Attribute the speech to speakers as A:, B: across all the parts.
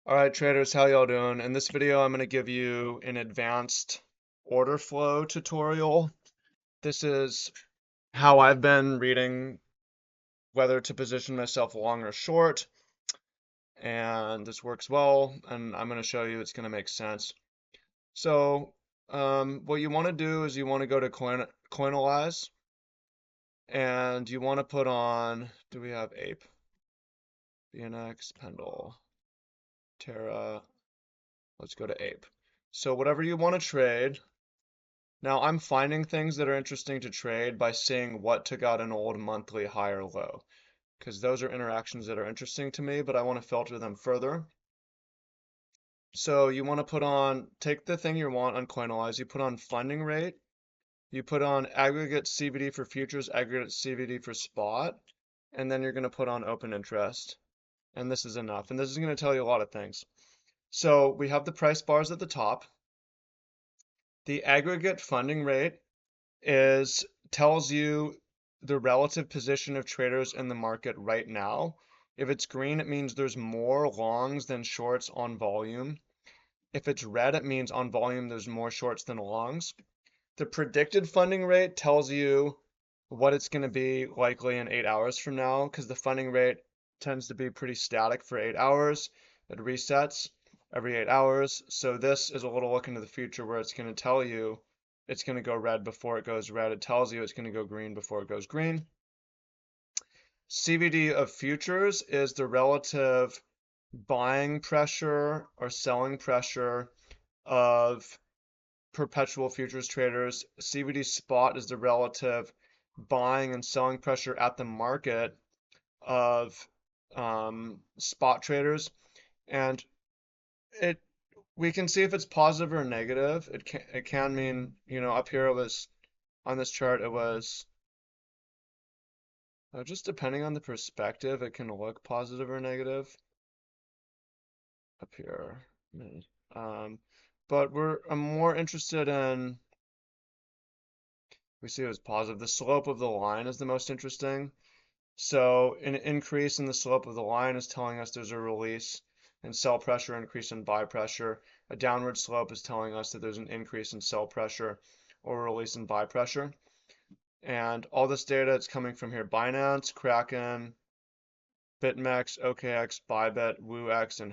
A: All right, traders, how y'all doing? In this video, I'm going to give you an advanced order flow tutorial. This is how I've been reading whether to position myself long or short, and this works well, and I'm going to show you it's going to make sense. So, what you want to do is you want to go to Coinalyze, and you want to put on, do we have Ape? BNX, Pendle, Terra, let's go to Ape. So whatever you want to trade. Now I'm finding things that are interesting to trade by seeing what took out an old monthly high or low, because those are interactions that are interesting to me, but I want to filter them further. So you want to take the thing you want on Coinalyze, you put on funding rate, you put on aggregate CVD for futures, aggregate CVD for spot, and then you're going to put on open interest. And this is enough. And this is going to tell you a lot of things. So we have the price bars at the top. The aggregate funding rate tells you the relative position of traders in the market right now. If it's green, it means there's more longs than shorts on volume. If it's red, it means on volume there's more shorts than longs. The predicted funding rate tells you what it's going to be likely in 8 hours from now, because the funding rate tends to be pretty static for 8 hours. It resets every 8 hours. So this is a little look into the future where it's going to tell you it's going to go red before it goes red. It tells you it's going to go green before it goes green. CVD of futures is the relative buying pressure or selling pressure of perpetual futures traders. CVD spot is the relative buying and selling pressure at the market of spot traders. And it we can see if it's positive or negative. It can mean, up here it was on this chart it was just depending on the perspective, it can look positive or negative up here. Um, but I'm more interested in, we see it was positive. The slope of the line is the most interesting. So an increase in the slope of the line is telling us there's a release in sell pressure, increase in buy pressure. A downward slope is telling us that there's an increase in sell pressure or a release in buy pressure. And all this data is coming from here: Binance, Kraken, BitMEX, OKX, Bybit, WooX, and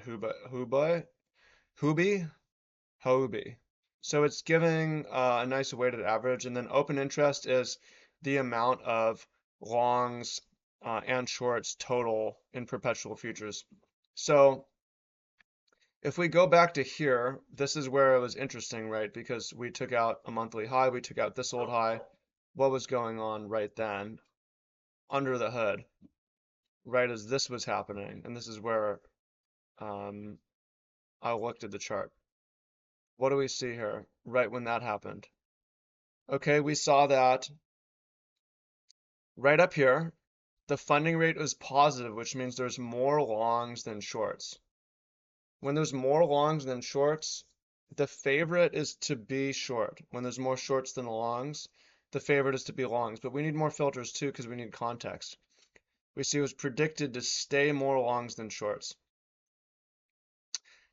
A: Huobi. So it's giving a nice weighted average. And then open interest is the amount of longs and shorts total in perpetual futures. So if we go back to here, this is where it was interesting, right? Because we took out a monthly high, we took out this old high. What was going on right then under the hood, right as this was happening? And this is where I looked at the chart. What do we see here right when that happened? Okay, we saw that right up here, the funding rate was positive, which means there's more longs than shorts. When there's more longs than shorts, the favorite is to be short. When there's more shorts than longs, the favorite is to be longs. But we need more filters too because we need context. We see it was predicted to stay more longs than shorts.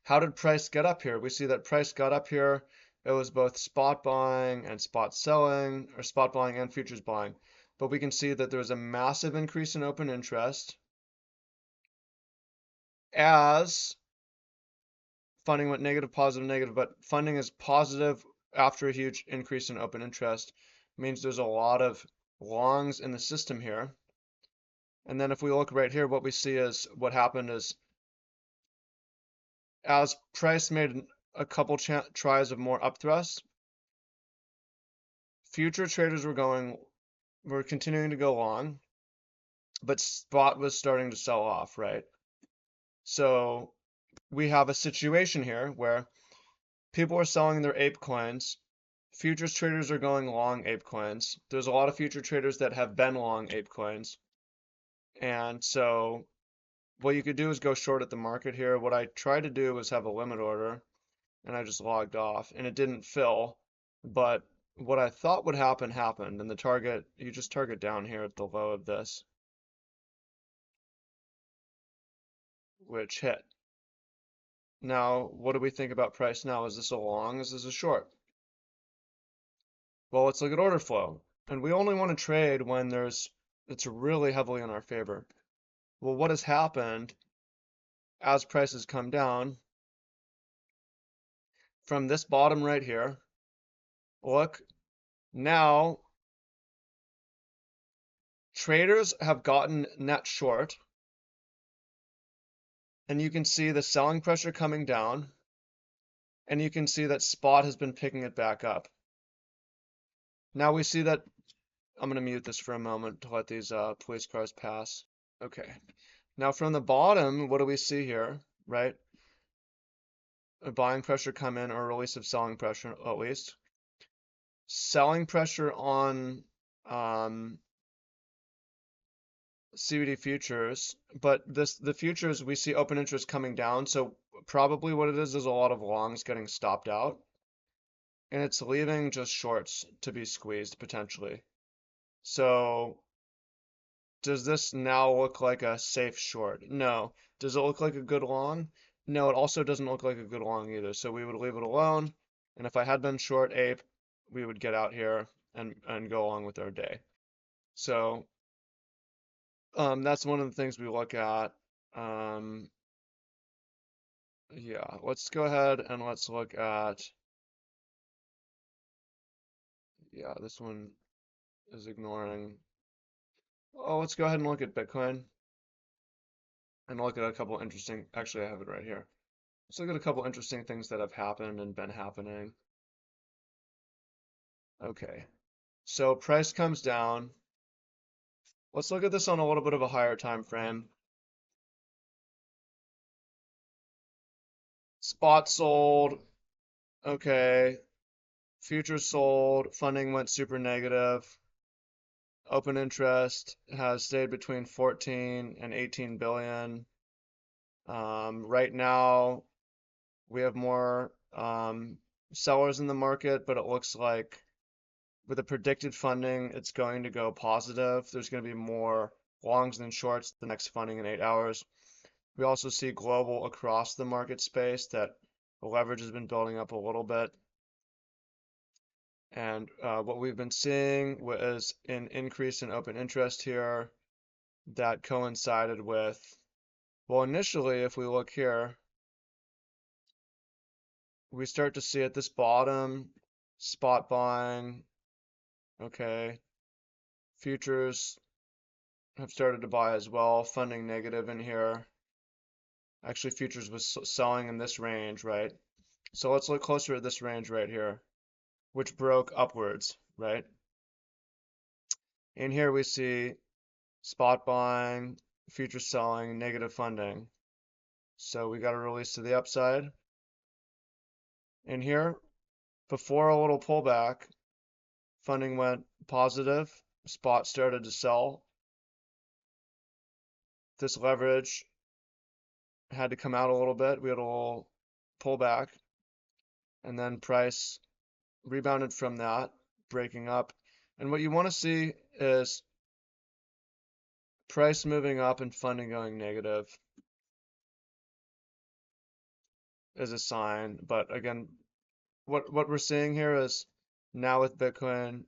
A: How did price get up here? We see that price got up here. It was both spot buying and spot selling, or spot buying and futures buying. But we can see that there was a massive increase in open interest as funding went negative, positive, negative, but funding is positive after a huge increase in open interest. Means there's a lot of longs in the system here. And then if we look right here, what we see is what happened is as price made a couple tries of more upthrust, future traders were continuing to go long, but spot was starting to sell off, right? So we have a situation here where people are selling their ape coins. Futures traders are going long ape coins. There's a lot of future traders that have been long ape coins. And so what you could do is go short at the market here. What I tried to do was have a limit order, and I just logged off, and it didn't fill. But what I thought would happen happened, and the target, you just target down here at the low of this, which hit. Now, what do we think about price now? Is this a long? Is this a short? Well, let's look at order flow. And we only want to trade when it's really heavily in our favor. Well, what has happened as prices come down from this bottom right here? Look, now traders have gotten net short, and you can see the selling pressure coming down, and you can see that spot has been picking it back up. Now we see that I'm going to mute this for a moment to let these police cars pass. Okay. Now from the bottom, what do we see here, right? A buying pressure come in or a release of selling pressure at least. Selling pressure on CBD futures, but the futures we see open interest coming down, so probably what it is a lot of longs getting stopped out, and it's leaving just shorts to be squeezed potentially. So does this now look like a safe short? No. Does it look like a good long? No, it also doesn't look like a good long either. So we would leave it alone, and if I had been short ape, we would get out here and go along with our day. So that's one of the things we look at. Yeah, let's go ahead and let's look at, yeah, this one is ignoring. Oh, let's go ahead and look at Bitcoin and look at a couple interesting, actually I have it right here. Let's look at a couple interesting things that have happened and been happening. Okay, so price comes down. Let's look at this on a little bit of a higher time frame. Spot sold. Okay. Futures sold. Funding went super negative. Open interest has stayed between 14 and 18 billion. Right now, we have more sellers in the market, but it looks like with the predicted funding, it's going to go positive. There's going to be more longs than shorts the next funding in 8 hours. We also see global across the market space that the leverage has been building up a little bit. And what we've been seeing was an increase in open interest here that coincided with, well, initially, if we look here, we start to see at this bottom, spot buying, okay, futures have started to buy as well, funding negative in here. Actually, futures was selling in this range, right? So let's look closer at this range right here, which broke upwards, right? In here we see spot buying, future selling, negative funding. So we got a release to the upside. In here, before a little pullback, funding went positive, spot started to sell. This leverage had to come out a little bit. We had a little pullback, and then price rebounded from that, breaking up. And what you want to see is price moving up and funding going negative is a sign. But again, what we're seeing here is now with Bitcoin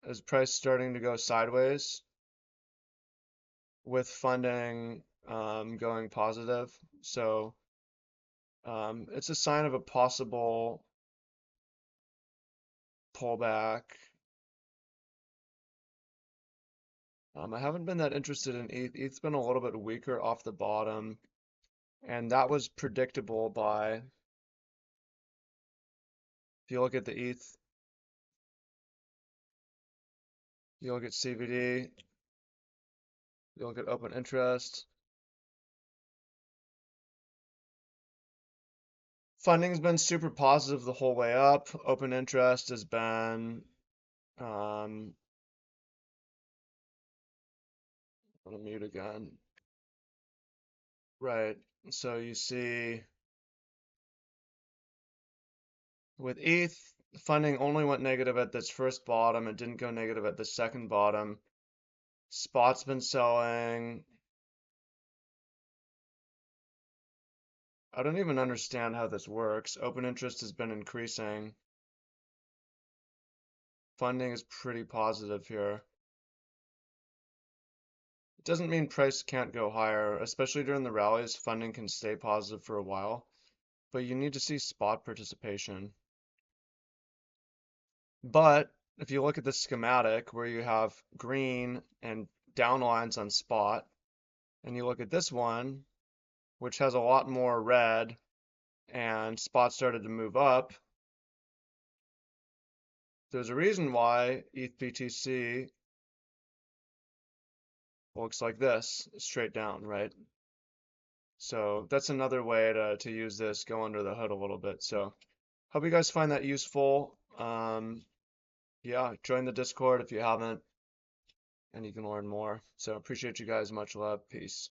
A: is price starting to go sideways with funding going positive. So it's a sign of a possible pullback. I haven't been that interested in ETH. ETH's been a little bit weaker off the bottom, and that was predictable by, if you look at the ETH, you look at CVD, you look at open interest. Funding's been super positive the whole way up. Open interest has been, I'm gonna mute again. Right, so you see with ETH, funding only went negative at this first bottom. It didn't go negative at the second bottom. Spot's been selling. I don't even understand how this works. Open interest has been increasing. Funding is pretty positive here. It doesn't mean price can't go higher, especially during the rallies, funding can stay positive for a while, but you need to see spot participation. But if you look at the schematic where you have green and down lines on spot, and you look at this one, which has a lot more red, and spot started to move up, there's a reason why ETH BTC looks like this, straight down, right? So that's another way to use this, go under the hood a little bit. So hope you guys find that useful. Yeah, join the Discord if you haven't, and you can learn more. So appreciate you guys. Much love. Peace.